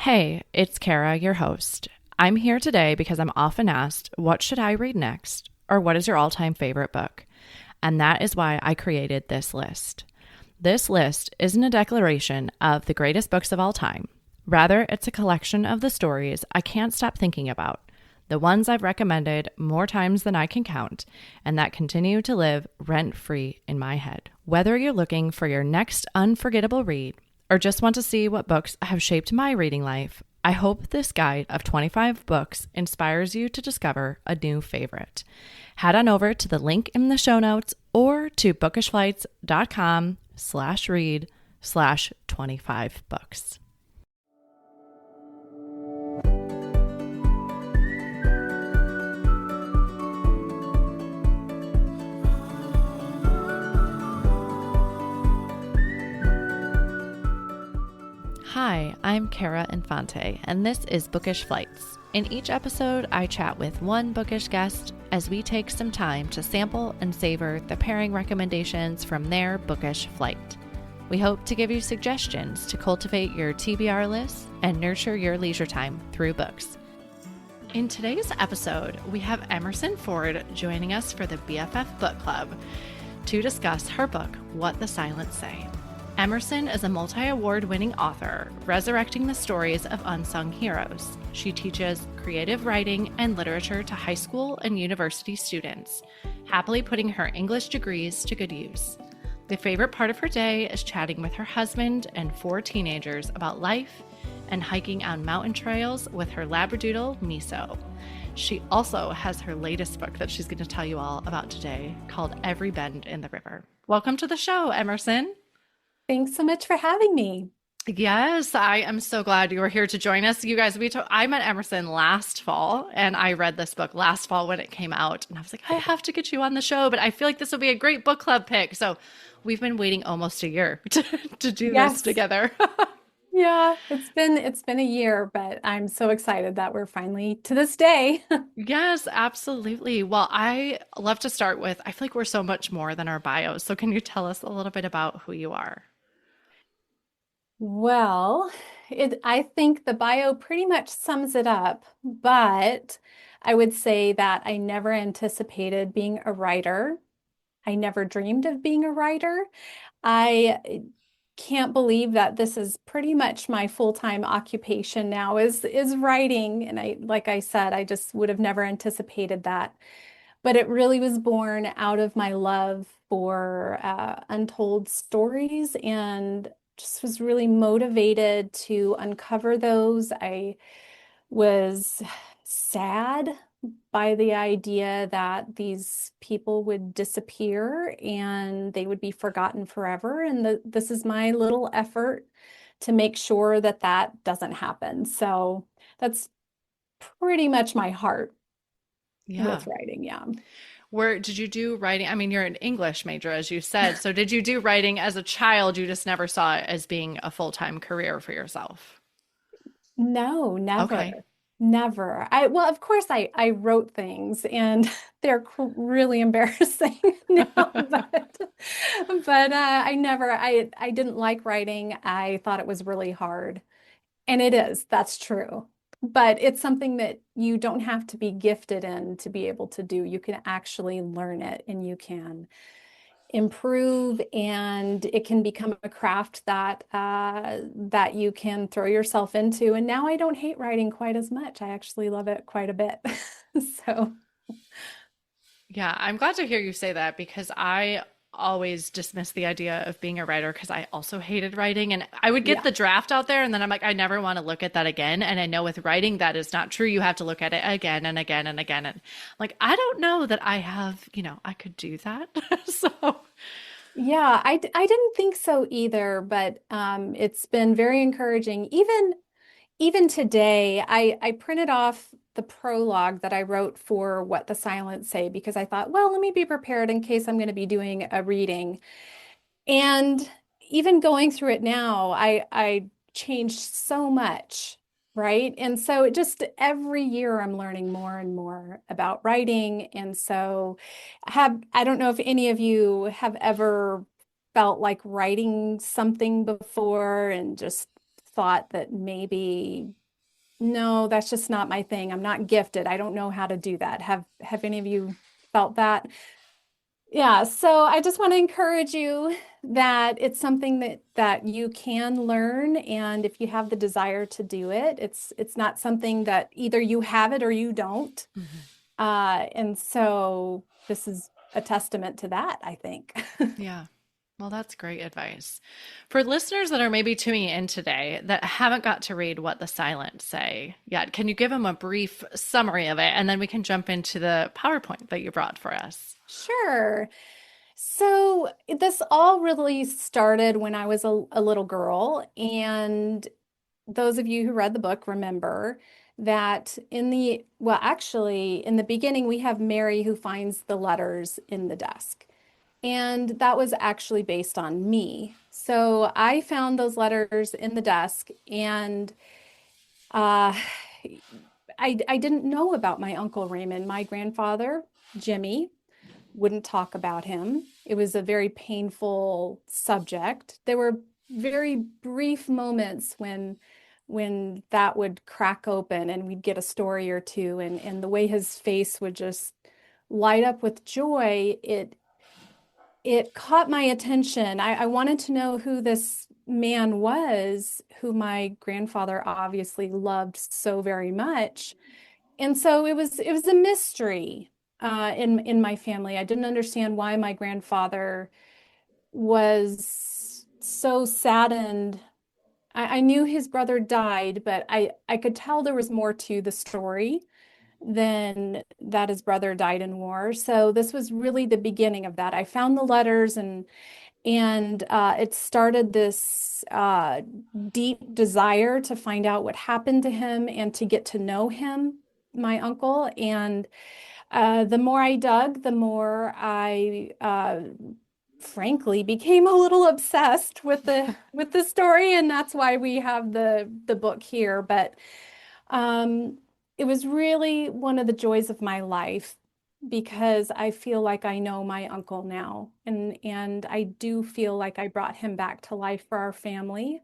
Hey, it's Kara, your host. I'm here today because I'm often asked, what should I read next? Or what is your all time favorite book? And that is why I created this list. This list isn't a declaration of the greatest books of all time. Rather, it's a collection of the stories I can't stop thinking about, the ones I've recommended more times than I can count, and that continue to live rent free in my head. Whether you're looking for your next unforgettable read, or just want to see what books have shaped my reading life, I hope this guide of 25 books inspires you to discover a new favorite. Head on over to the link in the show notes or to bookishflights.com/read/25 books. Hi, I'm Kara Infante, and this is Bookish Flights. In each episode, I chat with one bookish guest as we take some time to sample and savor the pairing recommendations from their bookish flight. We hope to give you suggestions to cultivate your TBR list and nurture your leisure time through books. In today's episode, we have Emerson Ford joining us for the BFF Book Club to discuss her book, What the Silent Say. Emerson is a multi-award-winning author, resurrecting the stories of unsung heroes. She teaches creative writing and literature to high school and university students, happily putting her English degrees to good use. The favorite part of her day is chatting with her husband and 4 teenagers about life and hiking on mountain trails with her Labradoodle, Miso. She also has her latest book that she's going to tell you all about today called Every Bend in the River. Welcome to the show, Emerson. Thanks so much for having me. Yes, I am so glad you were here to join us. You guys, I met Emerson last fall and I read this book last fall when it came out. And I was like, I have to get you on the show, but I feel like this will be a great book club pick. So we've been waiting almost a year to do this Yes. together. Yeah, it's been a year, but I'm so excited that we're finally to this day. Yes, absolutely. Well, I love to start with, I feel like we're so much more than our bios. So can you tell us a little bit about who you are? Well, I think the bio pretty much sums it up, but I would say that I never anticipated being a writer. I never dreamed of being a writer. I can't believe that this is pretty much my full-time occupation now is writing. And like I said, I just would have never anticipated that. But it really was born out of my love for untold stories and just was really motivated to uncover those. I was sad by the idea that these people would disappear and they would be forgotten forever. And this is my little effort to make sure that that doesn't happen. So that's pretty much my heart Yeah. with writing. Yeah. Where did you do writing? I mean, you're an English major, as you said. So did you do writing as a child? You just never saw it as being a full-time career for yourself. No, Okay. never. Never. Well, of course I wrote things and they're really embarrassing now, but I didn't like writing. I thought it was really hard. And it is, that's true. But it's something that you don't have to be gifted in to be able to do. You can actually learn it and you can improve, and it can become a craft that you can throw yourself into. And now I don't hate writing quite as much. I actually love it quite a bit. So Yeah, I'm glad to hear you say that because I always dismissed the idea of being a writer because I also hated writing. And I would get yeah, the draft out there and then I'm like, I never want to look at that again. And I know with writing that is not true. You have to look at it again and again and again. And like, I don't know that I have, I could do that. So, yeah, I didn't think so either, but it's been very encouraging. Even today, I printed off the prologue that I wrote for What the Silent Say because I thought, well, let me be prepared in case I'm going to be doing a reading. And even going through it now, I changed so much, right? And so it just every year I'm learning more and more about writing. And so I don't know if any of you have ever felt like writing something before and just thought that maybe, no, that's just not my thing. I'm not gifted. I don't know how to do that. Have any of you felt that? Yeah, so I just want to encourage you that it's something that you can learn, and if you have the desire to do it, it's not something that either you have it or you don't. Mhm. And so this is a testament to that, I think. Yeah. Well, that's great advice. For listeners that are maybe tuning in today that haven't got to read What the Silent Say yet, can you give them a brief summary of it? And then we can jump into the PowerPoint that you brought for us. Sure. So this all really started when I was a little girl, and those of you who read the book remember that actually, in the beginning, we have Mary who finds the letters in the desk. And that was actually based on me. So I found those letters in the desk, and uh, I didn't know about my Uncle Raymond. My grandfather, Jimmy, wouldn't talk about him. It was a very painful subject. There were very brief moments when that would crack open and we'd get a story or two, and the way his face would just light up with joy, it caught my attention. I wanted to know who this man was, who my grandfather obviously loved so very much. And so it was a mystery in my family. I didn't understand why my grandfather was so saddened. I knew his brother died, but I could tell there was more to the story than that his brother died in war. So this was really the beginning of that. I found the letters, and it started this deep desire to find out what happened to him and to get to know him, my uncle. And the more I dug, the more I frankly became a little obsessed with the story, and that's why we have the book here. But um, it was really one of the joys of my life because I feel like I know my uncle now, and I do feel like I brought him back to life for our family,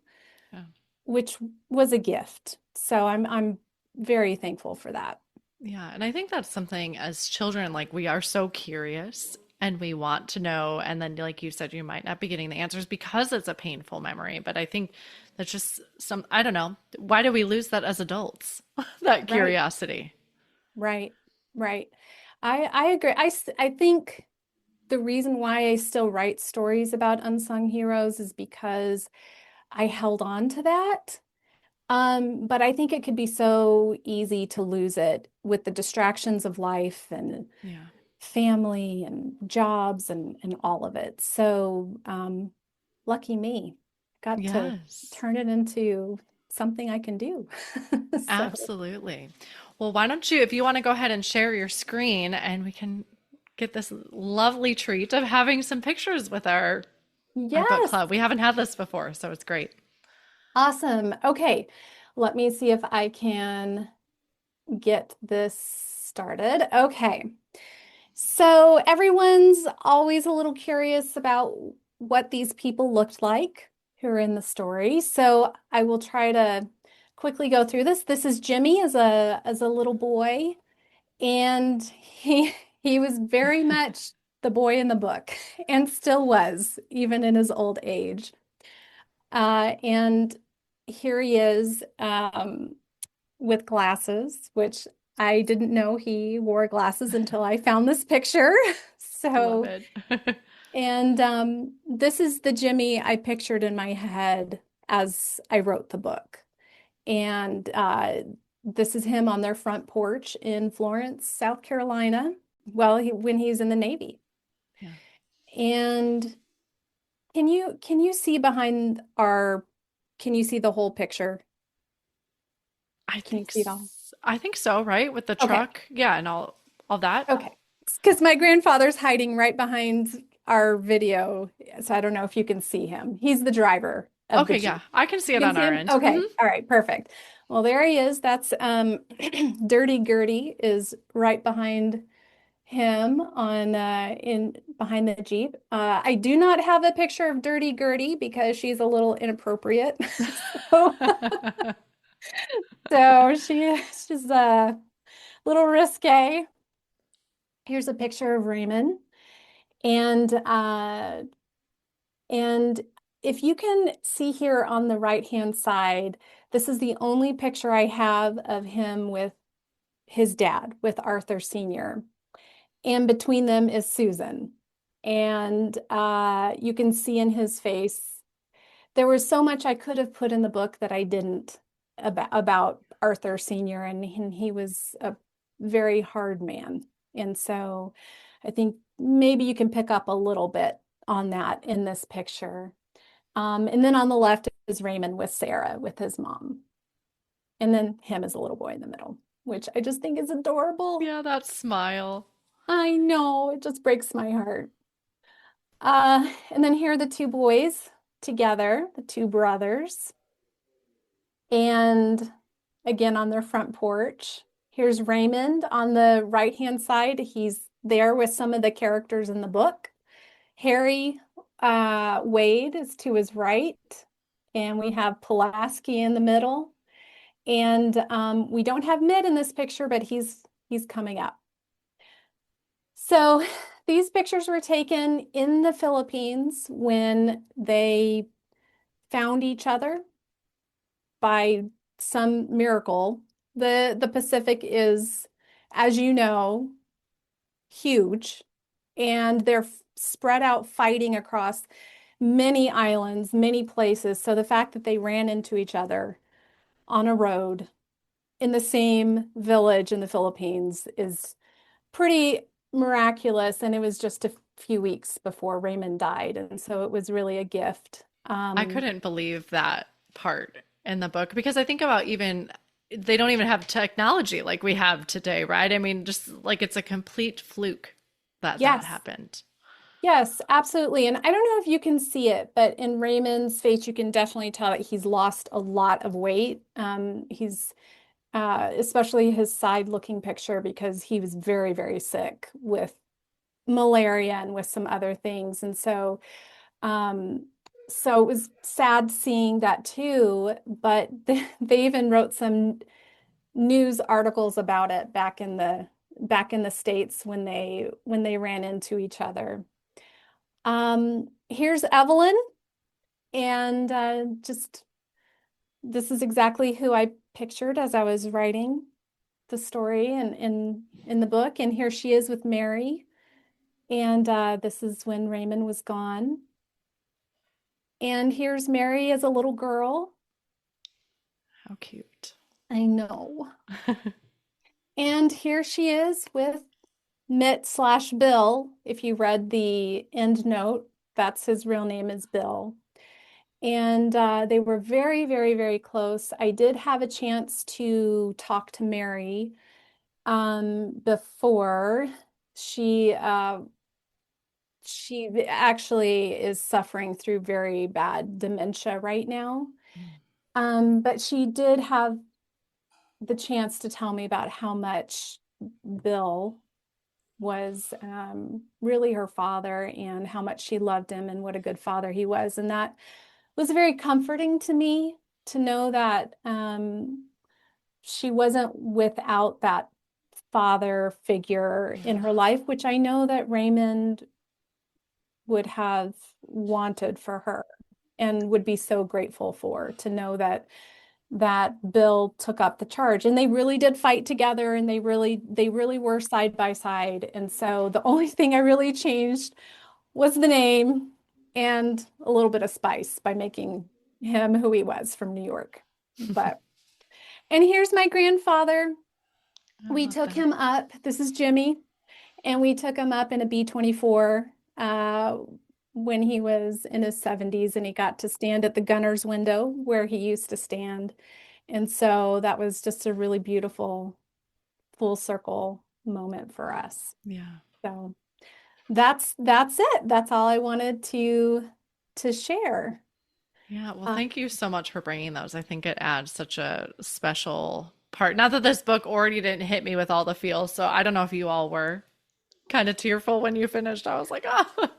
Yeah. which was a gift. So I'm very thankful for that. Yeah. And I think that's something as children, like we are so curious and we want to know. And then, like you said, you might not be getting the answers because it's a painful memory. But I think that's just I don't know. Why do we lose that as adults? That Right, curiosity. right, right. I agree. I think the reason why I still write stories about unsung heroes is because I held on to that. But I think it could be so easy to lose it with the distractions of life and Yeah. family and jobs and all of it. So, lucky me, got to Yes. turn it into something I can do. So, Absolutely. Well, why don't you, if you want to go ahead and share your screen and we can get this lovely treat of having some pictures with our book yes, club. We haven't had this before, so it's great. awesome. Okay, let me see if I can get this started. Okay. So everyone's always a little curious about what these people looked like who are in the story. So I will try to quickly go through this. This is Jimmy as a little boy, and he was very much the boy in the book and still was, even in his old age. And here he is with glasses, which I didn't know he wore glasses until I found this picture. Love So, it. and this is the Jimmy I pictured in my head as I wrote the book. And this is him on their front porch in Florence, South Carolina. Well, when he's in the Navy. Yeah. And can you see behind our, can you see the whole picture? Can you see it all? I think so, right? With the Okay. truck. Yeah, and all that. Okay. Because my grandfather's hiding right behind our video. So I don't know if you can see him. He's the driver of the Okay, yeah. Jeep. I can see You it can on see our him? end. Okay. All right. Perfect. Well, there he is. That's Dirty Gertie is right behind him on in behind the Jeep. I do not have a picture of Dirty Gertie because she's a little inappropriate. So, she's a little risque. Here's a picture of Raymond. And and if you can see here on the right-hand side, this is the only picture I have of him with his dad, with Arthur Sr. And between them is Susan. And you can see in his face, there was so much I could have put in the book that I didn't about Arthur Sr. And he was a very hard man. And so I think maybe you can pick up a little bit on that in this picture. And then on the left is Raymond with Sarah, with his mom. And then him as a little boy in the middle, which I just think is adorable. Yeah, that smile. I know, it just breaks my heart. And then here are the two boys together, the two brothers. And again on their front porch. Here's Raymond on the right-hand side. He's there with some of the characters in the book. Harry Wade is to his right, and we have Pulaski in the middle. And we don't have Mid in this picture, but he's coming up. So these pictures were taken in the Philippines when they found each other by some miracle. The Pacific is, as you know, huge, and they're spread out fighting across many islands, many places. So the fact that they ran into each other on a road in the same village in the Philippines is pretty miraculous. And it was just a few weeks before Raymond died. And so it was really a gift. I couldn't believe that part in the book because I think about even they don't even have technology like we have today, right? I mean, just like it's a complete fluke that that Yes. happened. Yes, absolutely. And I don't know if you can see it, but in Raymond's face, you can definitely tell that he's lost a lot of weight. He's especially his side-looking picture because he was very, very sick with malaria and with some other things. And um, so it was sad seeing that too. But they even wrote some news articles about it back in the States when they ran into each other. Here's Evelyn, and just this is exactly who I pictured as I was writing the story and in the book. And here she is with Mary, and this is when Raymond was gone. And here's Mary as a little girl. How cute. I know. And here she is with Mitt slash Bill. If you read the end note, that's his real name is Bill. And they were very, very, very close. I did have a chance to talk to Mary before she actually is suffering through very bad dementia right now. But she did have the chance to tell me about how much Bill was really her father and how much she loved him and what a good father he was. And that was very comforting to me to know that she wasn't without that father figure in her life, which I know that Raymond would have wanted for her and would be so grateful for to know that Bill took up the charge. And they really did fight together and they really were side by side. And so the only thing I really changed was the name and a little bit of spice by making him who he was from New York. But and here's my grandfather. I We love took that. him up. This is Jimmy, and we took him up in a B-24 when he was in his 70s, and he got to stand at the gunner's window where he used to stand. And so that was just a really beautiful full circle moment for us. Yeah. So that's it. That's all I wanted to share. Yeah. Well, Uh, thank you so much for bringing those. I think it adds such a special part. Not that this book already didn't hit me with all the feels, so I don't know if you all were. kind of tearful when you finished. I was like, oh.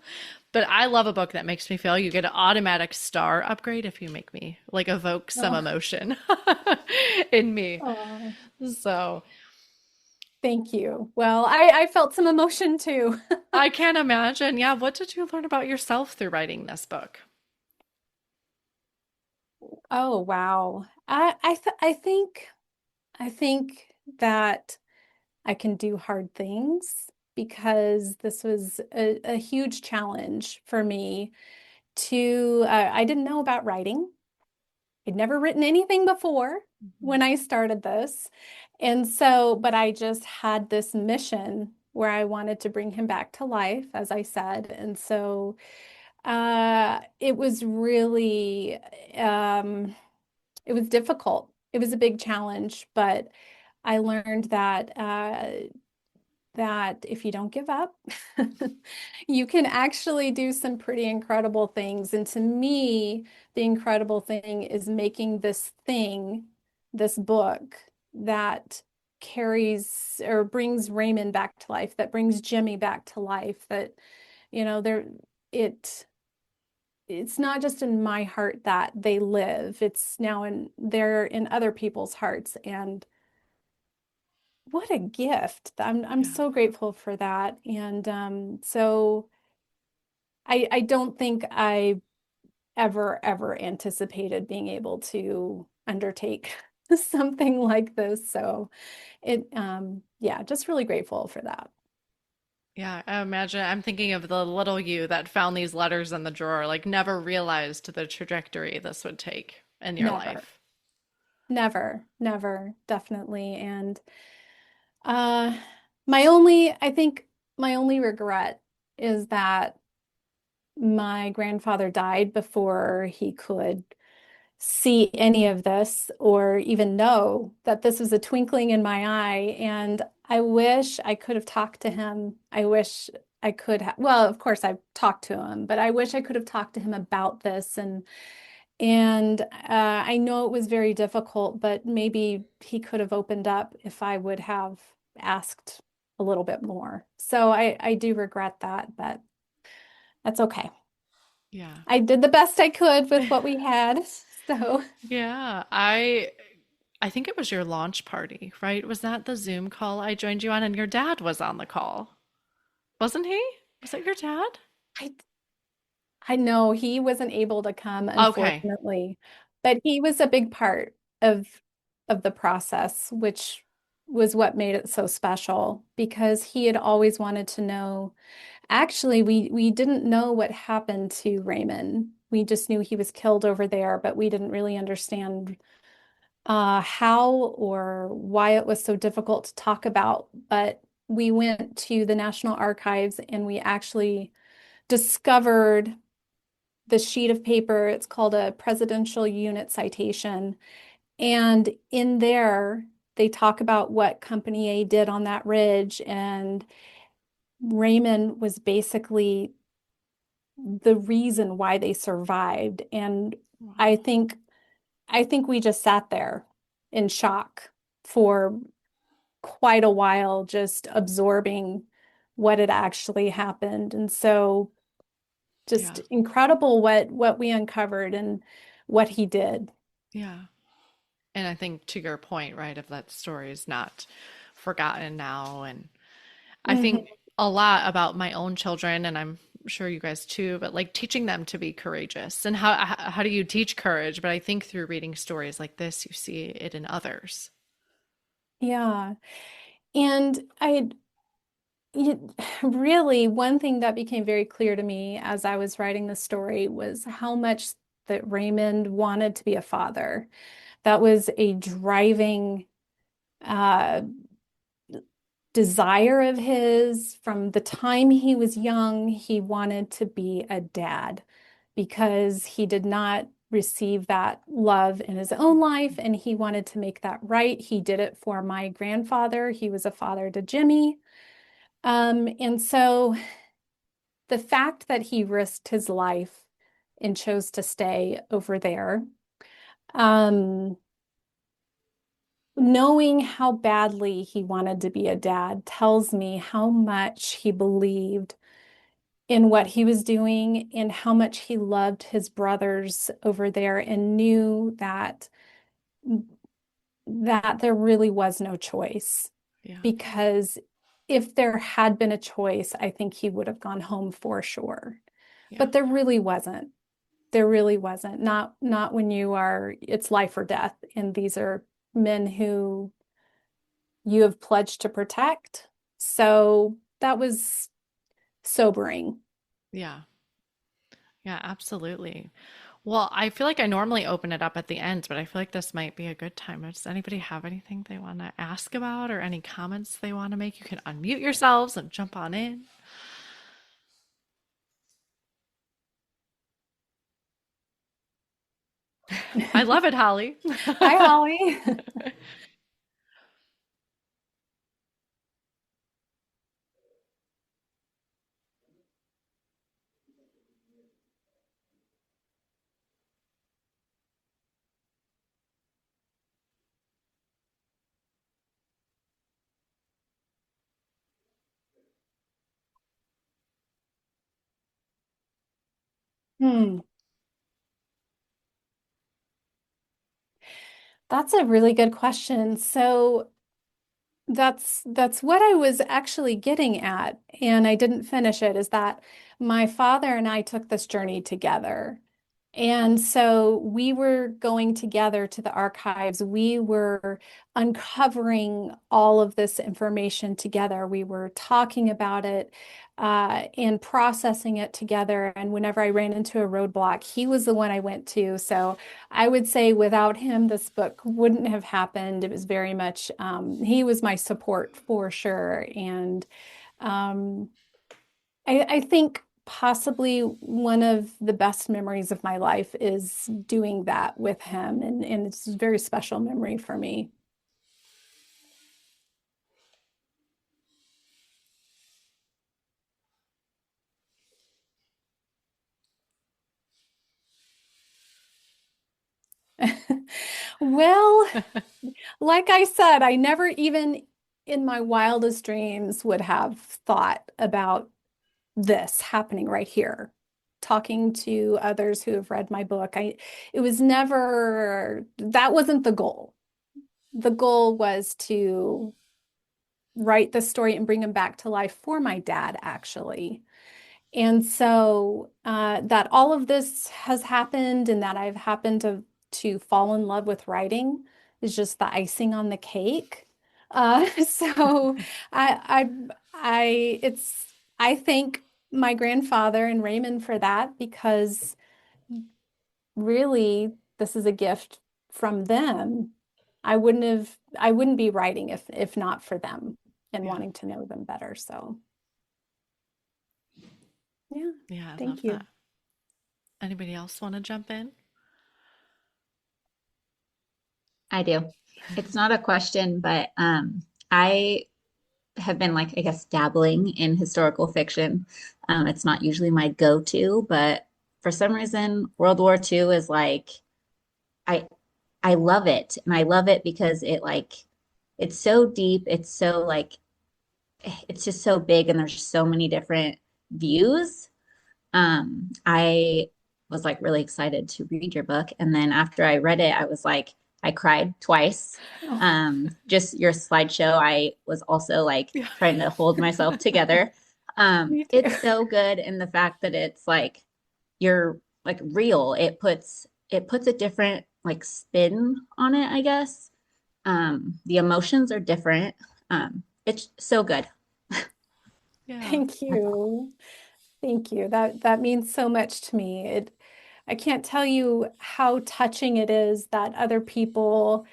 But I love a book that makes me feel. You get an automatic star upgrade if you make me like evoke some Oh, emotion in me. oh, So thank you. Well, I felt some emotion too. I can't imagine. Yeah, what did you learn about yourself through writing this book? Oh, wow. I think that I can do hard things because this was a huge challenge for me to, I didn't know about writing. I'd never written anything before Mhm. when I started this. And so, but I just had this mission where I wanted to bring him back to life, as I said. And so it was really, um, it was difficult. It was a big challenge, but I learned that if you don't give up, you can actually do some pretty incredible things. And to me, the incredible thing is making this thing, this book that carries or brings Raymond back to life, that brings Jimmy back to life, that, there it it's not just in my heart that they live. It's now they're in other people's hearts. And what a gift. I'm Yeah. so grateful for that. And so I don't think I ever anticipated being able to undertake something like this. So yeah, just really grateful for that. Yeah, I imagine I'm thinking of the little you that found these letters in the drawer, like never realized the trajectory this would take in your Never, life. never, definitely. And uh I think my only regret is that my grandfather died before he could see any of this or even know that this was a twinkling in my eye. And I wish I could have talked to him. I wish I could have, well, of course I've talked to him, but I wish I could have talked to him about this. And I know it was very difficult, but maybe he could have opened up if I would have asked a little bit more. So I do regret that, but that's okay. Yeah. I did the best I could with what we had. So Yeah, I think it was your launch party, right? Was that the Zoom call I joined you on and your dad was on the call? Wasn't he? Was it your dad? I I know he wasn't able to come, Okay. unfortunately, but he was a big part of the process, which was what made it so special because he had always wanted to know. Actually, we didn't know what happened to Raymond. We just knew he was killed over there, but we didn't really understand how or why it was so difficult to talk about. But we went to the National Archives and we actually discovered the sheet of paper. It's called a presidential unit citation. And in there, they talk about what Company A did on that ridge. And Raymond was basically the reason why they survived. And I Wow. think I think we just sat there in shock for quite a while, just absorbing what had actually happened. And so Yeah. just incredible what we uncovered and what he did. Yeah. And I think to your point, right, of that story is not forgotten now. And I Mhm. think a lot about my own children, and I'm sure you guys too, but like teaching them to be courageous. And how do you teach courage? But I think through reading stories like this, you see it in others. Yeah. And really, one thing that became very clear to me as I was writing the story was how much that Raymond wanted to be a father. That was a driving uh, desire of his from the time he was young. He wanted to be a dad because he did not receive that love in his own life and he wanted to make that right. He did it for my grandfather. He was a father to Jimmy. And so the fact that he risked his life and chose to stay over there, um, knowing how badly he wanted to be a dad tells me how much he believed in what he was doing and how much he loved his brothers over there and knew that there really was no choice. Yeah. Because if there had been a choice, I think he would have gone home for sure. Yeah. But there really wasn't. There really wasn't. Not when it's life or death. And these are men who you have pledged to protect. So that was sobering. Yeah. Yeah, absolutely. Well, I feel like I normally open it up at the end, but I feel like this might be a good time. Does anybody have anything they want to ask about or any comments they want to make? You can unmute yourselves and jump on in. I love it, Holly. Hi, Holly. Hmm. That's a really good question. So that's what I was actually getting at, and I didn't finish it, is that my father and I took this journey together. And so we were going together to the archives. We were uncovering all of this information together. We were talking about it and processing it together. And whenever I ran into a roadblock, he was the one I went to. So I would say without him, this book wouldn't have happened. It was very much, he was my support for sure. And um, I think possibly one of the best memories of my life is doing that with him. And it's a very special memory for me. Well, like I said, I never even in my wildest dreams would have thought about this happening right here. Talking to others who have read my book, it was never, that wasn't the goal. The goal was to write the story and bring him back to life for my dad, actually. And so that all of this has happened and that I've happened to fall in love with writing is just the icing on the cake. So I, it's, I thank my grandfather and Raymond for that because really this is a gift from them. I wouldn't be writing if not for them and Yeah. wanting to know them better. So yeah, Yeah, I love thank you. that. Anybody else want to jump in? I do. It's not a question, but I have been like, I guess, dabbling in historical fiction. It's not usually my go-to, but for some reason, World War II is like, I I love it. And I love it because it's so deep. It's so like it's just so big and there's so many different views. I was like really excited to read your book. And then after I read it, I was like, I cried twice. Oh, Just your slideshow, I was also like Yeah. trying to hold myself together. me too. It's so good in the fact that it's like you're like real. It puts a different like spin on it, I guess. The emotions are different. It's so good. Yeah. Thank you. Thank you. That means so much to me. I can't tell you how touching it is that other people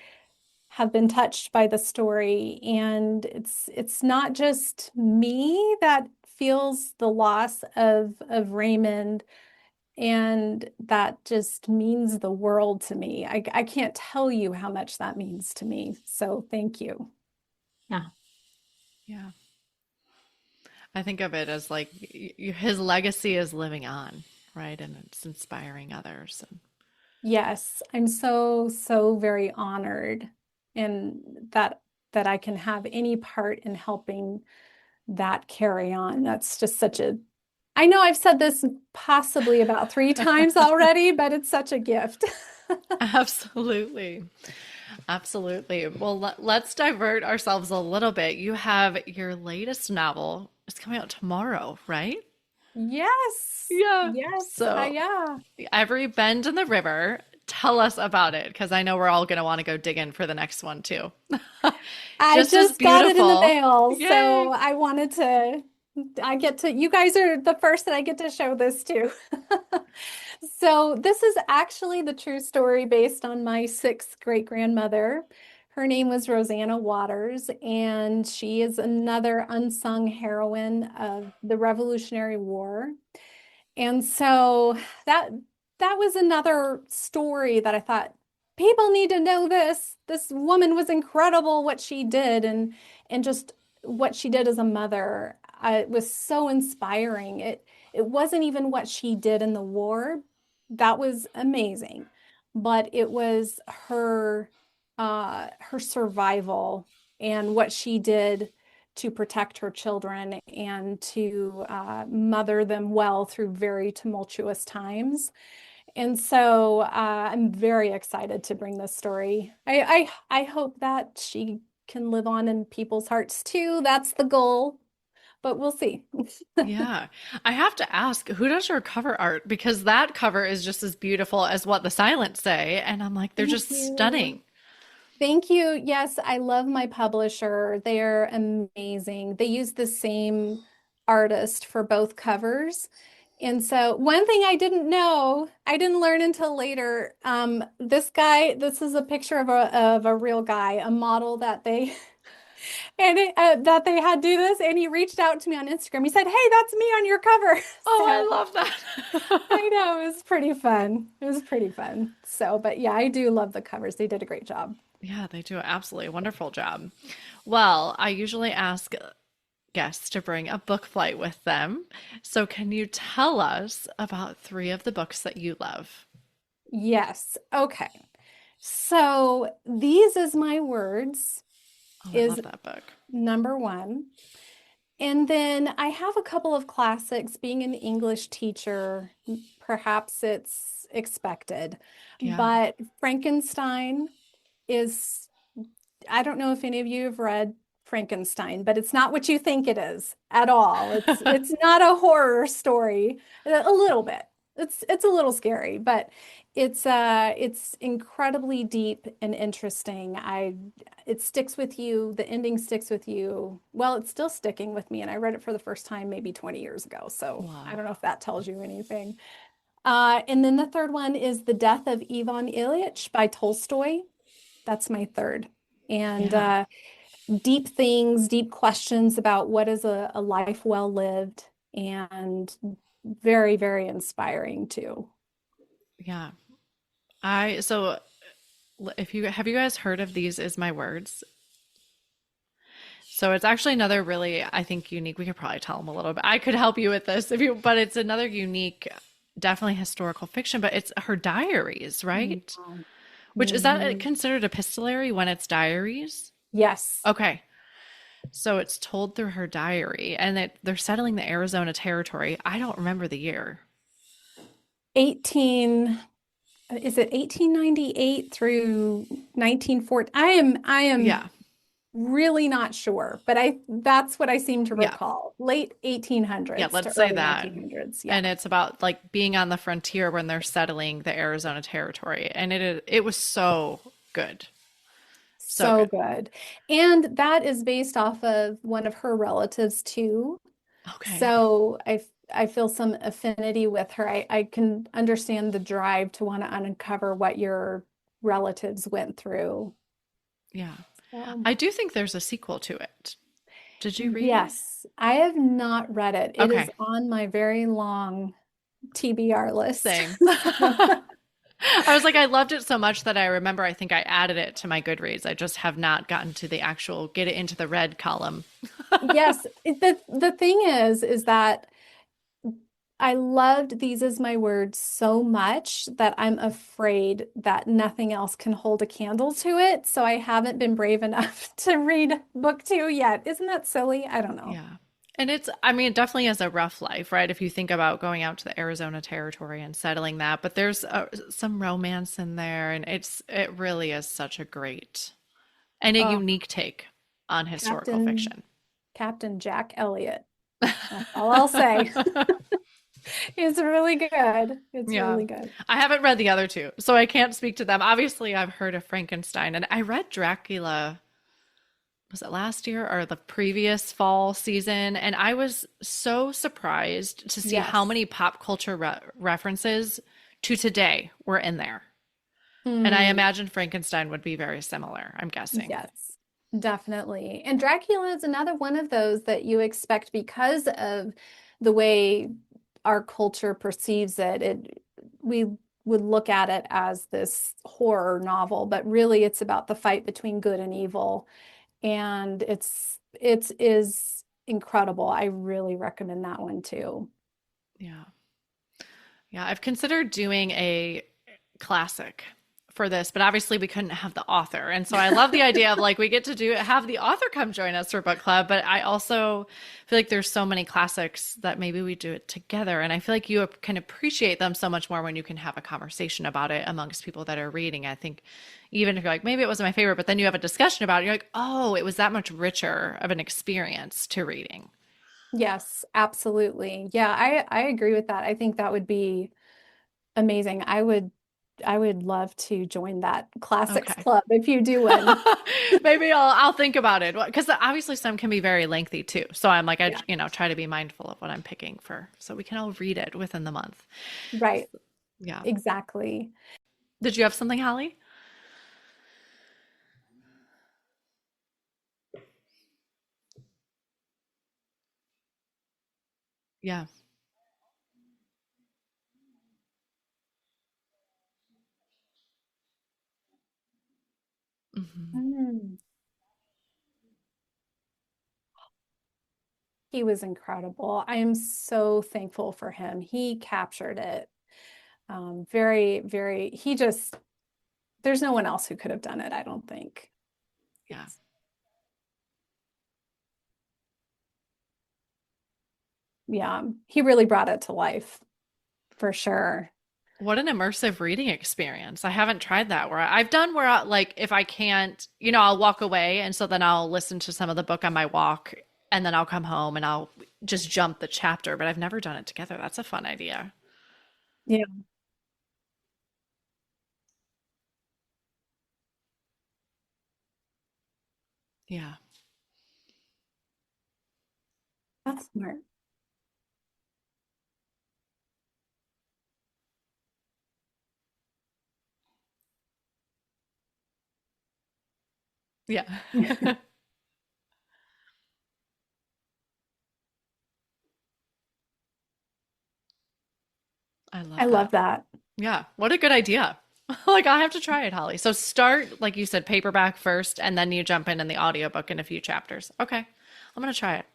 have been touched by the story. And it's not just me that feels the loss of Raymond, and that just means the world to me. I can't tell you how much that means to me. So thank you. Yeah. Yeah. I think of it as like his legacy is living on, right? And it's inspiring others. And Yes, I'm so, so very honored and that I can have any part in helping that carry on. That's just such a, I know I've said this possibly about 3 times already, but it's such a gift. Absolutely. Absolutely. Well, let's divert ourselves a little bit. You have your latest novel. It's coming out tomorrow, right? Yes. Yeah. Yes. So, Yeah. Every Bend in the River. Tell us about it because I know we're all going to want to go dig in for the next one too. I Just as just got it in the beautiful. mail, Yay. so I wanted to, I get to, you guys are the first that I get to show this to. So this is actually the true story based on my sixth great grandmother. Her name was Rosanna Waters, and she is another unsung heroine of the Revolutionary War. And so that that was another story that I thought people need to know this. This woman was incredible what she did and just what she did as a mother. It was so inspiring. It wasn't even what she did in the war. That was amazing. But it was her survival and what she did to protect her children and to mother them well through very tumultuous times. And so I'm very excited to bring this story. I hope that she can live on in people's hearts too. That's the goal, but we'll see. Yeah. I have to ask, who does your cover art? Because that cover is just as beautiful as what the silents say. And I'm like, they're Thank just you. stunning. Thank you. Yes, I love my publisher. They're amazing. They use the same artist for both covers. And so one thing I didn't know, I didn't learn until later. This guy, this is a picture of a real guy, a model that they that they had do this, and he reached out to me on Instagram. He said, "Hey, that's me on your cover." Oh, I So love that. I know it was pretty fun. It was pretty fun. So, but yeah, I do love the covers. They did a great job. Yeah, they do absolutely a wonderful job. Well, I usually ask guests to bring a book flight with them. So, can you tell us about three of the books that you love? Yes. Okay. So these is my words Oh, I is love that book. number one. And then I have a couple of classics. Being an English teacher, perhaps it's expected, Yeah. but Frankenstein is, I don't know if any of you have read Frankenstein, but it's not what you think it is at all. It's not a horror story. A little bit. It's a little scary, but it's incredibly deep and interesting. It sticks with you. The ending sticks with you. Well, it's still sticking with me, and I read it for the first time maybe 20 years ago. So I Wow. don't know if that tells you anything. And then the third one is The Death of Ivan Ilyich by Tolstoy. That's my third. And Yeah. deep things, deep questions about what is a life well lived, and very, very inspiring too. Yeah. So if you have you guys heard of These Is My Words? So it's actually another really, I think, unique. We could probably tell them a little bit. I could help you with this if you, but it's another unique, definitely historical fiction, but it's her diaries, right? Which is that Mhm. considered epistolary when it's diaries? Yes. Okay. So it's told through her diary and they're settling the Arizona territory. I don't remember the year. 18, is it 1898 through 1940? I am Yeah. really not sure, but I that's what I seem to Yeah. recall. Late Yeah. 1800s to Let's say early that. 1900s. Yeah. And it's about like being on the frontier when they're settling the Arizona territory. And it was so good. So So good. good. And that is based off of one of her relatives too. Okay. So I feel some affinity with her. I can understand the drive to want to uncover what your relatives went through. Yeah. So, I do think there's a sequel to it. Did you read it? yes, I have not read it. It is Okay. on my very long TBR list. Same. So, I was like, I loved it so much that I remember I think I added it to my Goodreads. I just have not gotten to the actual get it into the red column. yes, the thing is that I loved These Is My Word so much that I'm afraid that nothing else can hold a candle to it. So I haven't been brave enough to read book two yet. Isn't that silly? I don't know. Yeah. And it's, I mean, it definitely is a rough life, right? If you think about going out to the Arizona territory and settling that, but there's some romance in there, and it really is such a great and a Oh, unique take on historical Captain fiction. Captain Jack Elliott. That's all I'll say. It's really good. It's Yeah. really good. I haven't read the other two, so I can't speak to them. Obviously, I've heard of Frankenstein, and I read Dracula, was it last year or the previous fall season? And I was so surprised to see how Yes. many pop culture references to today were in there. And I Hmm. imagine Frankenstein would be very similar, I'm guessing. Yes, definitely. And Dracula is another one of those that you expect because of the way our culture perceives it. We would look at it as this horror novel, but really it's about the fight between good and evil. And it is incredible. I really recommend that one too. Yeah. Yeah. I've considered doing a classic for this, but obviously we couldn't have the author. And so I love the idea of like we get to have the author come join us for book club, but I also feel like there's so many classics that maybe we do it together. And I feel like you can appreciate them so much more when you can have a conversation about it amongst people that are reading. I think even if you're like, maybe it wasn't my favorite, but then you have a discussion about it, you're like, oh, it was that much richer of an experience to reading. Yes, absolutely. Yeah, I agree with that. I think that would be amazing. I would love to join that classics Okay. club if you do one. Maybe I'll think about it because obviously some can be very lengthy too. So I'm like I Yeah, try to be mindful of what I'm picking for so we can all read it within the month. right. Yeah. Exactly. Did you have something, Holly? Yeah. Hmm. Mm. He was incredible. I am so thankful for him. He captured it. Very, very, there's no one else who could have done it, I don't think. Yeah. Yeah, he really brought it to life for sure. What an immersive reading experience. I haven't tried that where I've done where like if I can't, I'll walk away and so then I'll listen to some of the book on my walk and then I'll come home and I'll just jump the chapter, but I've never done it together. That's a fun idea. Yeah. Yeah. That's smart. Yeah. I I love love that. that. Yeah, what a good idea. Like I have to try it, Holly. So start, like you said, paperback first, and then you jump in the audiobook in a few chapters. Okay, I'm gonna try it.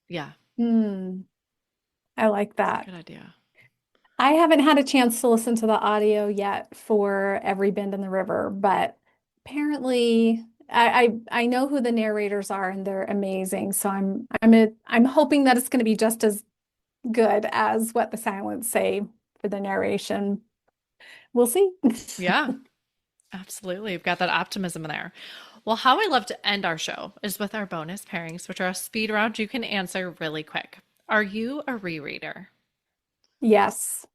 Yeah, Hmm. I like it's a that. good idea. I haven't had a chance to listen to the audio yet for Every Bend in the River, but apparently I know who the narrators are and they're amazing. So I'm hoping that it's going to be just as good as what the silents say for the narration. We'll see. Yeah, absolutely. You've got that optimism there. Well, how I love to end our show is with our bonus pairings, which are a speed round you can answer really quick. Are you a rereader? Yes,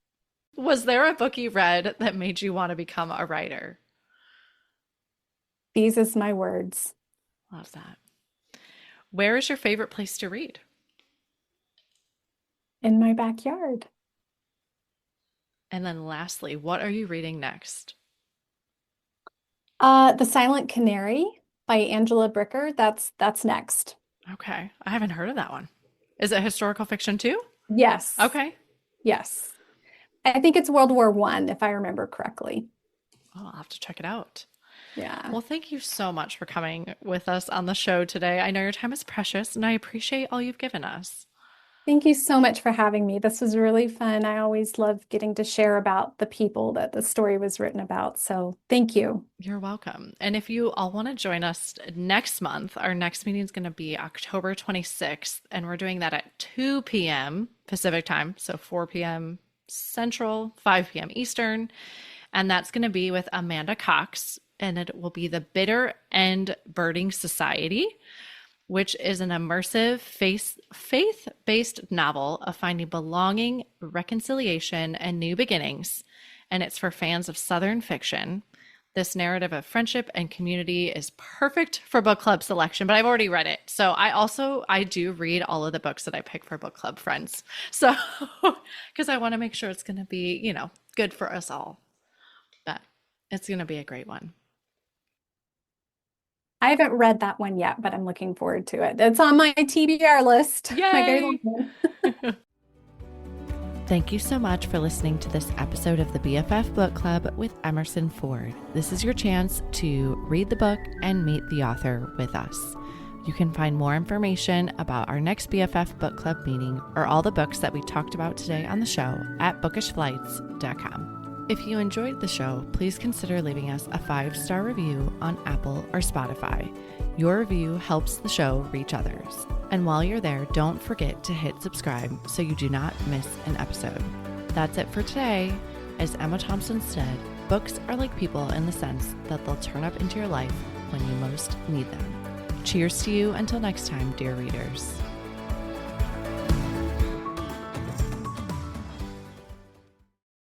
Was there a book you read that made you want to become a writer? these is my words Love that. Where is your favorite place to read? in my backyard. And then lastly, what are you reading next? The Silent Canary by Angela Bricker. That's next. Okay. I haven't heard of that one. Is it historical fiction too? Yes, Okay. yes. I think it's World War I, if I remember correctly. Oh, I'll have to check it out. Yeah. Well, thank you so much for coming with us on the show today. I know your time is precious, and I appreciate all you've given us. Thank you so much for having me. This was really fun. I always love getting to share about the people that the story was written about. So thank you. You're welcome. And if you all want to join us next month, our next meeting is going to be October 26th, and we're doing that at 2 p.m. Pacific time, so 4 p.m. Central, 5 p.m. Eastern. And that's going to be with Amanda Cox, and it will be the Bitter End Birding Society, which is an immersive faith-based novel of finding belonging, reconciliation, and new beginnings. And it's for fans of Southern fiction. This narrative of friendship and community is perfect for book club selection, but I've already read it. So I do read all of the books that I pick for book club friends. So, because I want to make sure it's going to be, good for us all. But it's going to be a great one. I haven't read that one yet, but I'm looking forward to it. It's on my TBR list. Yay! My very long one. Thank you so much for listening to this episode of the BFF Book Club with Emerson Ford. This is your chance to read the book and meet the author with us. You can find more information about our next BFF Book Club meeting or all the books that we talked about today on the show at bookishflights.com. If you enjoyed the show, please consider leaving us a 5-star review on Apple or Spotify. Your review helps the show reach others. And while you're there, don't forget to hit subscribe so you do not miss an episode. That's it for today. As Emma Thompson said, books are like people in the sense that they'll turn up into your life when you most need them. Cheers to you until next time, dear readers.